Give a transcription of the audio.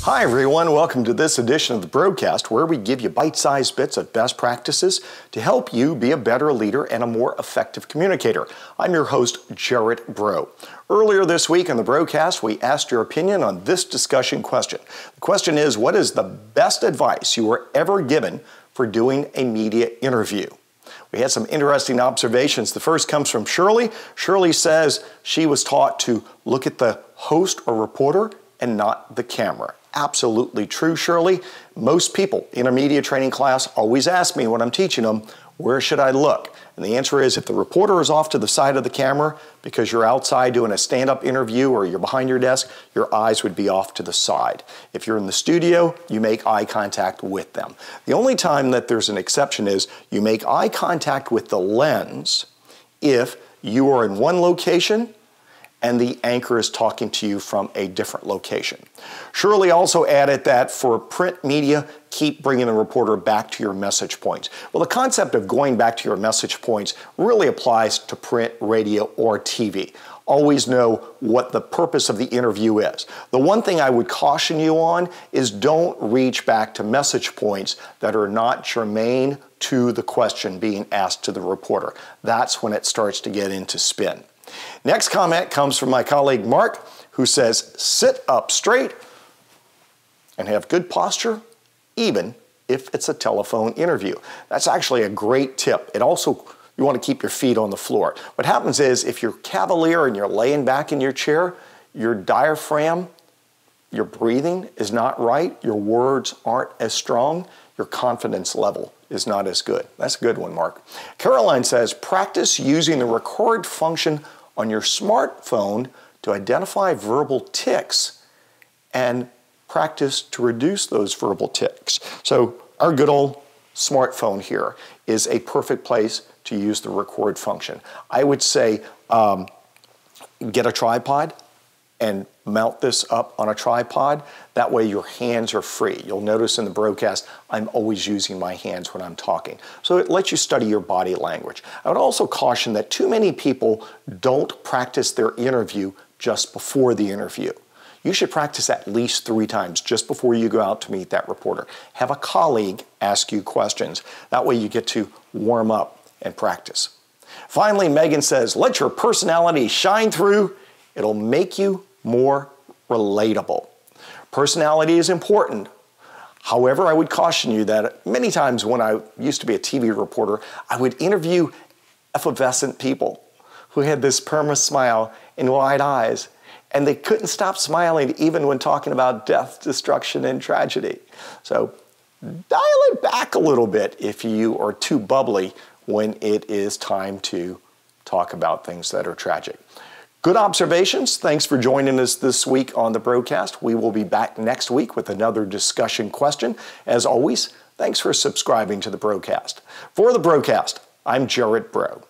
Hi everyone, welcome to this edition of the Broadcast, where we give you bite-sized bits of best practices to help you be a better leader and a more effective communicator. I'm your host, Jarrett Bro. Earlier this week on the Broadcast, we asked your opinion on this discussion question. The question is, what is the best advice you were ever given for doing a media interview? We had some interesting observations. The first comes from Shirley. Shirley says she was taught to look at the host or reporter and not the camera. Absolutely true, Shirley. Most people in a media training class always ask me when I'm teaching them, where should I look? And the answer is, if the reporter is off to the side of the camera because you're outside doing a stand-up interview or you're behind your desk, your eyes would be off to the side. If you're in the studio, you make eye contact with them. The only time that there's an exception is you make eye contact with the lens if you are in one location and the anchor is talking to you from a different location. Shirley also added that for print media, keep bringing the reporter back to your message points. Well, the concept of going back to your message points really applies to print, radio, or TV. Always know what the purpose of the interview is. The one thing I would caution you on is don't reach back to message points that are not germane to the question being asked to the reporter. That's when it starts to get into spin. Next comment comes from my colleague Mark, who says, sit up straight and have good posture, even if it's a telephone interview. That's actually a great tip. It also, you want to keep your feet on the floor. What happens is, if you're cavalier and you're laying back in your chair, your diaphragm, your breathing is not right, your words aren't as strong, your confidence level is not as good. That's a good one, Mark. Caroline says, practice using the record function on your smartphone to identify verbal tics and practice to reduce those verbal tics. So our good old smartphone here is a perfect place to use the record function. I would say get a tripod and mount this up on a tripod. That way your hands are free. You'll notice in the broadcast, I'm always using my hands when I'm talking. So it lets you study your body language. I would also caution that too many people don't practice their interview just before the interview. You should practice at least 3 times just before you go out to meet that reporter. Have a colleague ask you questions. That way you get to warm up and practice. Finally, Megan says, let your personality shine through. It'll make you more relatable. Personality is important. However, I would caution you that many times when I used to be a TV reporter, I would interview effervescent people who had this perma smile and wide eyes, and they couldn't stop smiling even when talking about death, destruction, and tragedy. So dial it back a little bit if you are too bubbly when it is time to talk about things that are tragic. Good observations. Thanks for joining us this week on the Broadcast. We will be back next week with another discussion question. As always, thanks for subscribing to the Broadcast. For the Broadcast, I'm Jarrett Bro.